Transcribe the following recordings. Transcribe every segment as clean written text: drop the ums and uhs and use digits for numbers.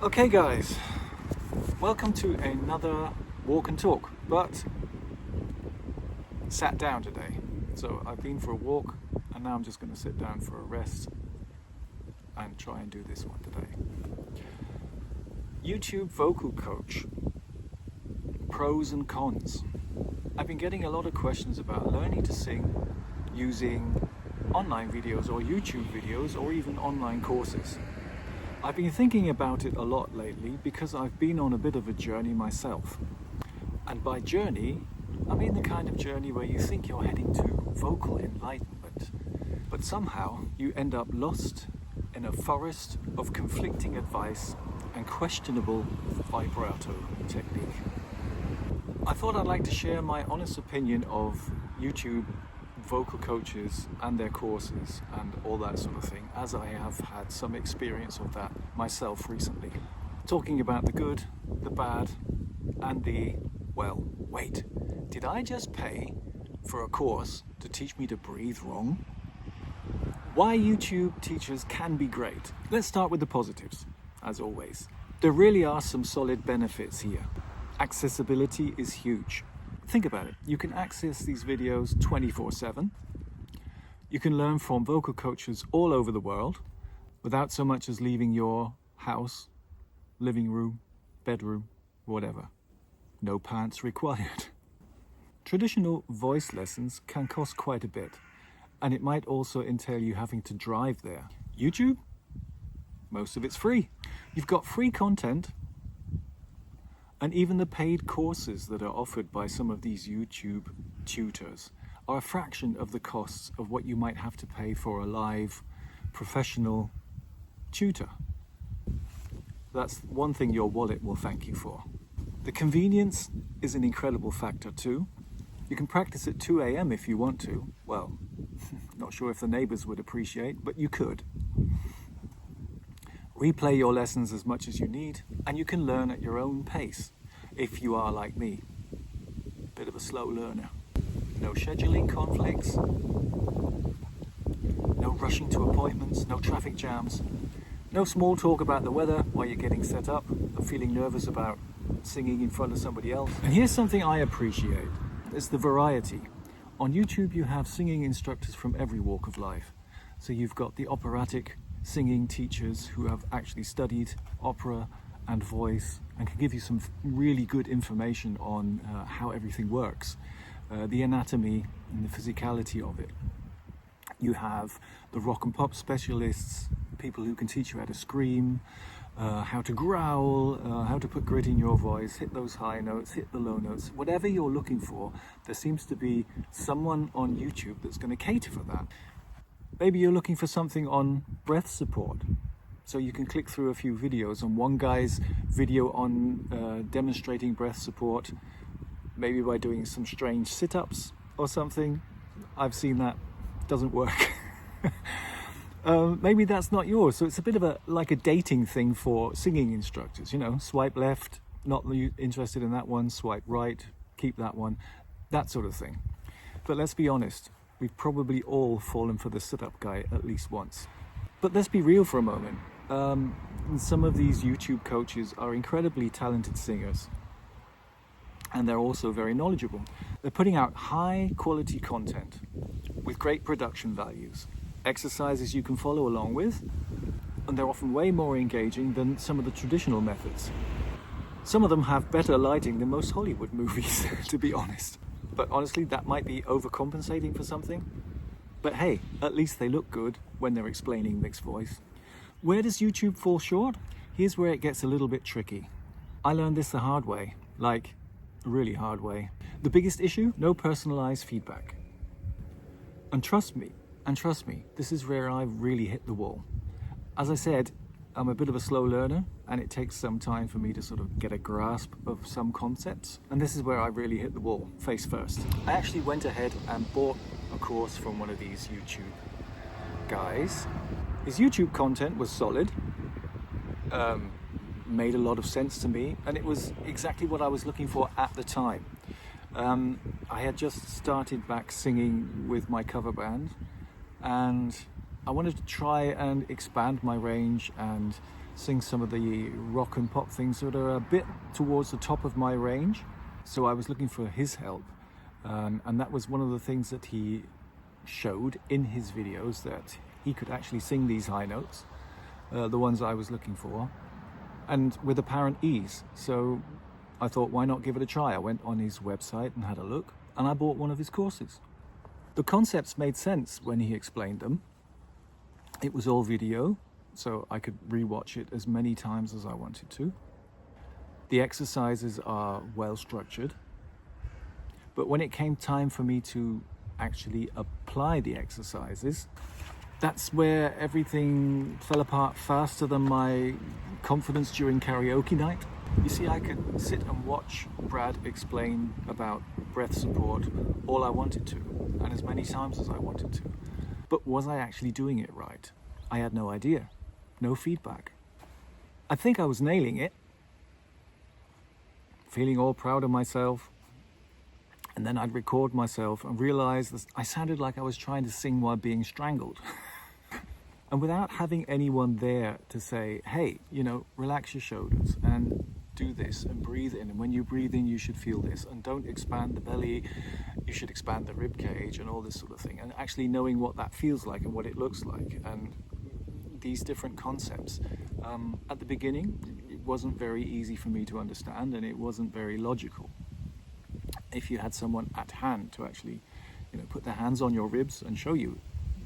Okay guys, welcome to another walk and talk, but sat down today. So I've been for a walk and now I'm just going to sit down for a rest and try and do this one today. YouTube vocal coach, pros and cons. I've been getting a lot of questions about learning to sing using online videos or YouTube videos or even online courses. I've been thinking about it a lot lately because I've been on a bit of a journey myself. And by journey, I mean the kind of journey where you think you're heading to vocal enlightenment, but somehow you end up lost in a forest of conflicting advice and questionable vibrato technique. I thought I'd like to share my honest opinion of YouTube vocal coaches and their courses and all that sort of thing, as I have had some experience of that myself recently. Talking about the good, the bad, and the, well, wait, did I just pay for a course to teach me to breathe wrong? Why YouTube teachers can be great. Let's start with the positives, as always. There really are some solid benefits here. Accessibility is huge. Think about it. You can access these videos 24/7. You can learn from vocal coaches all over the world without so much as leaving your house, living room, bedroom, whatever. No pants required. Traditional voice lessons can cost quite a bit, and it might also entail you having to drive there. YouTube? Most of it's free. You've got free content. And even the paid courses that are offered by some of these YouTube tutors are a fraction of the costs of what you might have to pay for a live professional tutor. That's one thing your wallet will thank you for. The convenience is an incredible factor too. You can practice at 2 a.m. if you want to. Well, not sure if the neighbors would appreciate, but you could. Replay your lessons as much as you need, and you can learn at your own pace if you are like me, bit of a slow learner. No scheduling conflicts, no rushing to appointments, no traffic jams, no small talk about the weather while you're getting set up and feeling nervous about singing in front of somebody else. And here's something I appreciate, is the variety. On YouTube you have singing instructors from every walk of life. So you've got the operatic singing teachers who have actually studied opera and voice and can give you some really good information on how everything works, the anatomy and the physicality of it. You have the rock and pop specialists, people who can teach you how to scream, how to growl, how to put grit in your voice, hit those high notes, hit the low notes. Whatever you're looking for, there seems to be someone on YouTube that's going to cater for that. Maybe you're looking for something on breath support. So you can click through a few videos on one guy's video on demonstrating breath support, maybe by doing some strange sit-ups or something. I've seen that, doesn't work. Maybe that's not yours. So it's a bit of like a dating thing for singing instructors, you know, swipe left, not interested in that one, swipe right, keep that one, that sort of thing. But let's be honest. We've probably all fallen for the sit-up guy at least once. But let's be real for a moment. Some of these YouTube coaches are incredibly talented singers. And they're also very knowledgeable. They're putting out high quality content with great production values, exercises you can follow along with, and they're often way more engaging than some of the traditional methods. Some of them have better lighting than most Hollywood movies, to be honest. But honestly, that might be overcompensating for something. But hey, at least they look good when they're explaining mixed voice. Where does YouTube fall short? Here's where it gets a little bit tricky. I learned this the hard way, like a really hard way. The biggest issue? No personalized feedback. And trust me, this is where I've really hit the wall. As I said, I'm a bit of a slow learner and it takes some time for me to sort of get a grasp of some concepts. And this is where I really hit the wall, face first. I actually went ahead and bought a course from one of these YouTube guys. His YouTube content was solid, made a lot of sense to me, and it was exactly what I was looking for at the time. I had just started back singing with my cover band and I wanted to try and expand my range and sing some of the rock and pop things that are a bit towards the top of my range. So I was looking for his help, and that was one of the things that he showed in his videos, that he could actually sing these high notes, the ones I was looking for, and with apparent ease. So I thought, why not give it a try? I went on his website and had a look, and I bought one of his courses. The concepts made sense when he explained them. It was all video, so I could rewatch it as many times as I wanted to. The exercises are well structured, but when it came time for me to actually apply the exercises, that's where everything fell apart faster than my confidence during karaoke night. You see, I could sit and watch Brad explain about breath support all I wanted to, and as many times as I wanted to. But was I actually doing it right? I had no idea, no feedback. I think I was nailing it, feeling all proud of myself, and then I'd record myself and realize that I sounded like I was trying to sing while being strangled. And without having anyone there to say, hey, relax your shoulders and do this and breathe in, and when you breathe in you should feel this, and don't expand the belly, you should expand the rib cage, and all this sort of thing, and actually knowing what that feels like and what it looks like, and these different concepts. At the beginning it wasn't very easy for me to understand, and it wasn't very logical. If you had someone at hand to actually put their hands on your ribs and show you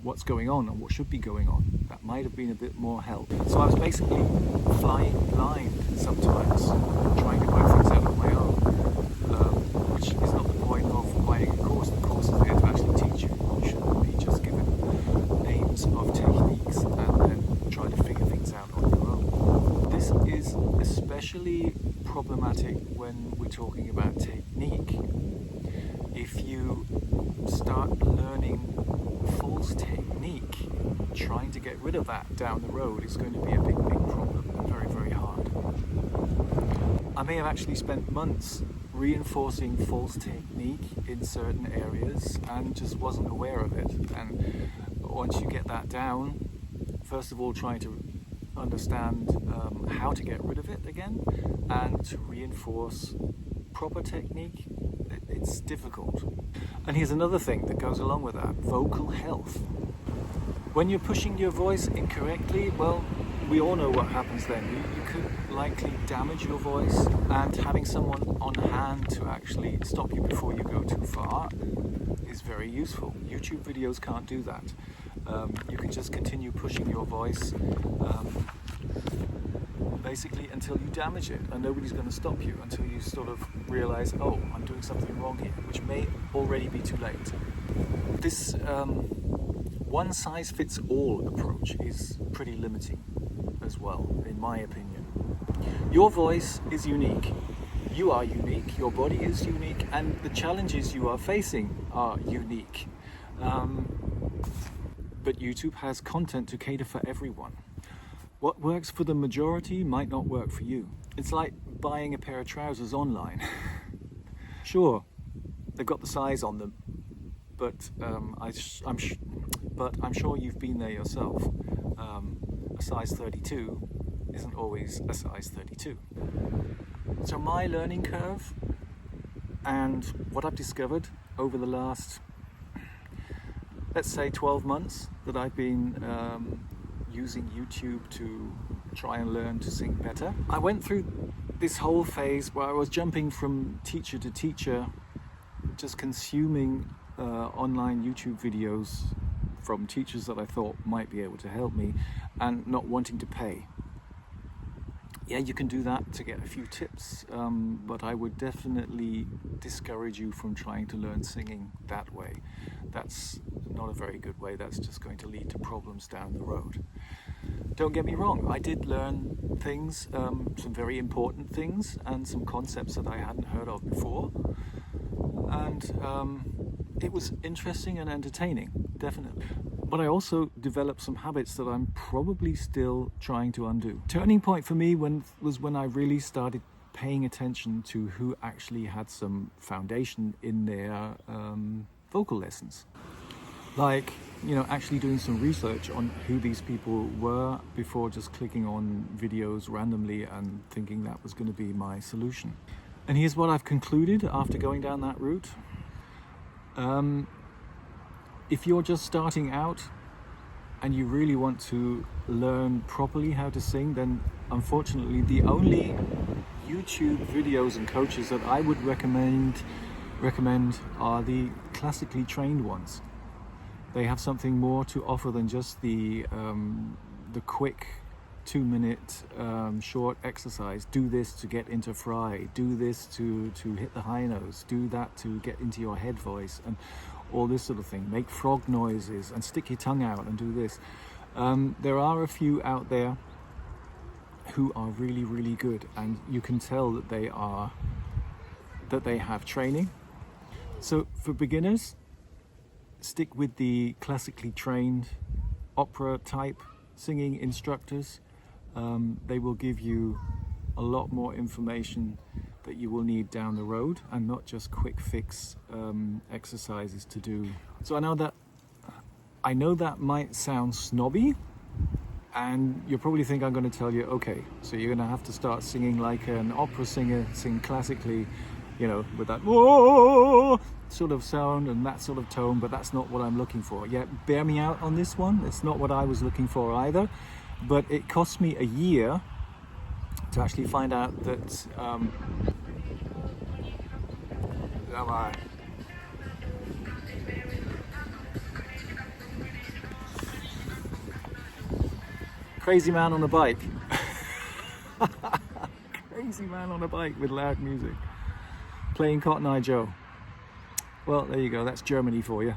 what's going on and what should be going on, that might have been a bit more help. So I was basically flying blind sometimes, trying to work things out on my own, which is not the point of buying a course. The course is there to actually teach you. You shouldn't be just given names of techniques and then try to figure things out on your own. This is especially problematic when we're talking about technique. If you start learning false technique, trying to get rid of that down the road is going to be a big problem, and very, very hard. I may have actually spent months reinforcing false technique in certain areas and just wasn't aware of it. And once you get that down, first of all, trying to understand how to get rid of it again and to reinforce proper technique, it's difficult. And here's another thing that goes along with that: vocal health. When you're pushing your voice incorrectly, well, we all know what happens then. You could likely damage your voice, and having someone on hand to actually stop you before you go too far is very useful. YouTube videos can't do that. You can just continue pushing your voice basically until you damage it, and nobody's going to stop you until you sort of realize, oh, I'm doing something wrong here, which may already be too late. This one-size-fits-all approach is pretty limiting as well, in my opinion. Your voice is unique. You are unique, your body is unique, and the challenges you are facing are unique. But YouTube has content to cater for everyone. What works for the majority might not work for you. It's like buying a pair of trousers online. Sure, they've got the size on them, but I'm sure you've been there yourself. A size 32 isn't always a size 32. So my learning curve and what I've discovered over the last, let's say 12 months that I've been using YouTube to try and learn to sing better. I went through this whole phase where I was jumping from teacher to teacher, just consuming online YouTube videos from teachers that I thought might be able to help me, and not wanting to pay. Yeah, you can do that to get a few tips, but I would definitely discourage you from trying to learn singing that way. That's not a very good way. That's just going to lead to problems down the road. Don't get me wrong, I did learn things, some very important things, and some concepts that I hadn't heard of before. And it was interesting and entertaining, definitely. But I also developed some habits that I'm probably still trying to undo. Turning point for me was when I really started paying attention to who actually had some foundation in their vocal lessons. Like actually doing some research on who these people were before just clicking on videos randomly and thinking that was going to be my solution. And here's what I've concluded after going down that route. If you're just starting out and you really want to learn properly how to sing, then unfortunately the only YouTube videos and coaches that I would recommend are the classically trained ones. They have something more to offer than just the quick 2-minute short exercise. Do this to get into fry, do this to hit the high notes, do that to get into your head voice, and all this sort of thing. Make frog noises and stick your tongue out and do this. There are a few out there who are really, really good, and you can tell that they have training. So for beginners, stick with the classically trained opera type singing instructors. They will give you a lot more information that you will need down the road, and not just quick fix exercises to do. So I know that might sound snobby, and you'll probably think I'm going to tell you, okay, so you're going to have to start singing like an opera singer, sing classically, with that whoa sort of sound and that sort of tone, but that's not what I'm looking for. Yeah, bear me out on this one. It's not what I was looking for either, but it cost me a year to actually find out that crazy man on a bike. Crazy man on a bike with loud music, playing Cotton Eye Joe. Well, there you go, that's Germany for you.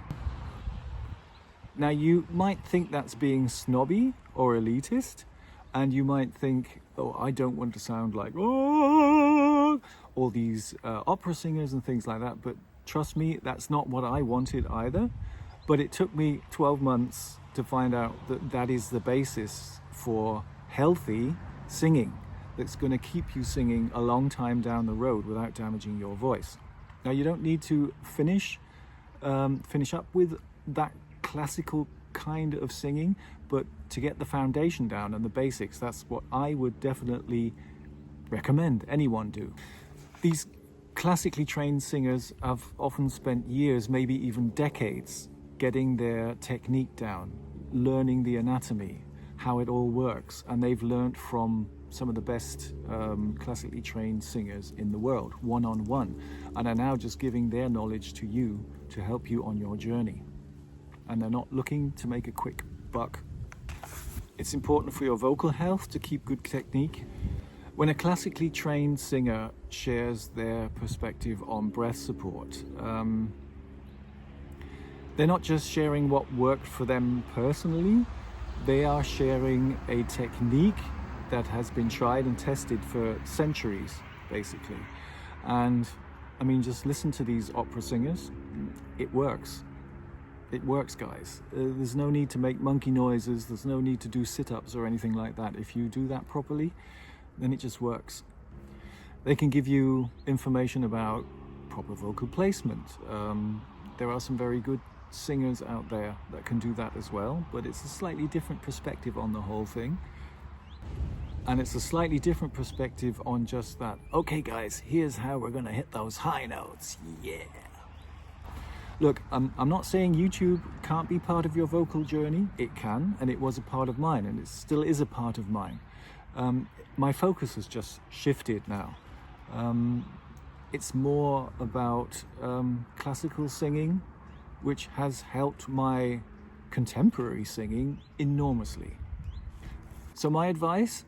Now, you might think that's being snobby or elitist, and you might think, oh, I don't want to sound like all these opera singers and things like that, but trust me, that's not what I wanted either. But it took me 12 months to find out that that is the basis for healthy singing that's going to keep you singing a long time down the road without damaging your voice. Now, you don't need to finish up with that classical kind of singing, but to get the foundation down and the basics, that's what I would definitely recommend anyone do. These classically trained singers have often spent years, maybe even decades, getting their technique down, learning the anatomy, how it all works, and they've learned from some of the best classically trained singers in the world, one-on-one, and are now just giving their knowledge to you to help you on your journey. And they're not looking to make a quick buck. It's important for your vocal health to keep good technique. When a classically trained singer shares their perspective on breath support, they're not just sharing what worked for them personally, they are sharing a technique that has been tried and tested for centuries, basically. And I mean, just listen to these opera singers. It works. It works, guys. There's no need to make monkey noises. There's no need to do sit-ups or anything like that. If you do that properly, then it just works. They can give you information about proper vocal placement. There are some very good singers out there that can do that as well, but it's a slightly different perspective on the whole thing. And it's a slightly different perspective on just that, okay guys, here's how we're gonna hit those high notes, yeah. Look, I'm not saying YouTube can't be part of your vocal journey. It can, and it was a part of mine, and it still is a part of mine. My focus has just shifted now. It's more about classical singing, which has helped my contemporary singing enormously. So my advice,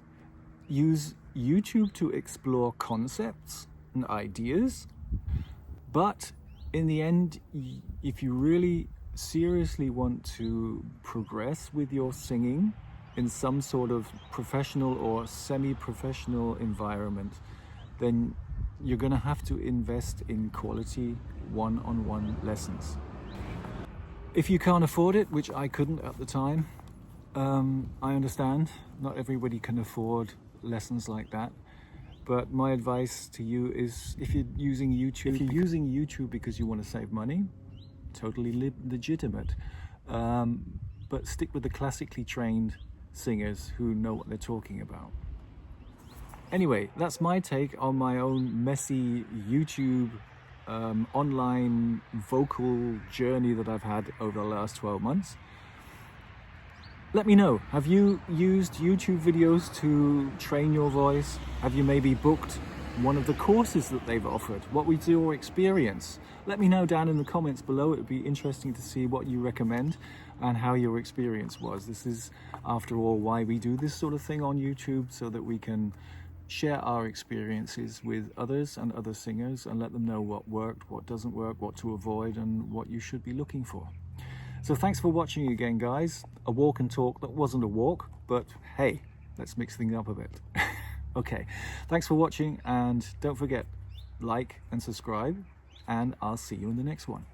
use YouTube to explore concepts and ideas, but in the end, if you really seriously want to progress with your singing in some sort of professional or semi-professional environment, then you're going to have to invest in quality one-on-one lessons. If you can't afford it, which I couldn't at the time, I understand. Not everybody can afford lessons like that. But my advice to you is, if you're using YouTube because you want to save money, totally legitimate. but stick with the classically trained singers who know what they're talking about. Anyway, that's my take on my own messy YouTube online vocal journey that I've had over the last 12 months. Let me know, have you used YouTube videos to train your voice? Have you maybe booked one of the courses that they've offered? What was your experience? Let me know down in the comments below. It would be interesting to see what you recommend and how your experience was. This is, after all, why we do this sort of thing on YouTube, so that we can share our experiences with others and other singers and let them know what worked, what doesn't work, what to avoid, and what you should be looking for. So thanks for watching again, guys. A walk and talk that wasn't a walk, but hey, let's mix things up a bit. Okay, thanks for watching, and don't forget, like and subscribe, and I'll see you in the next one.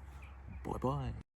Bye bye.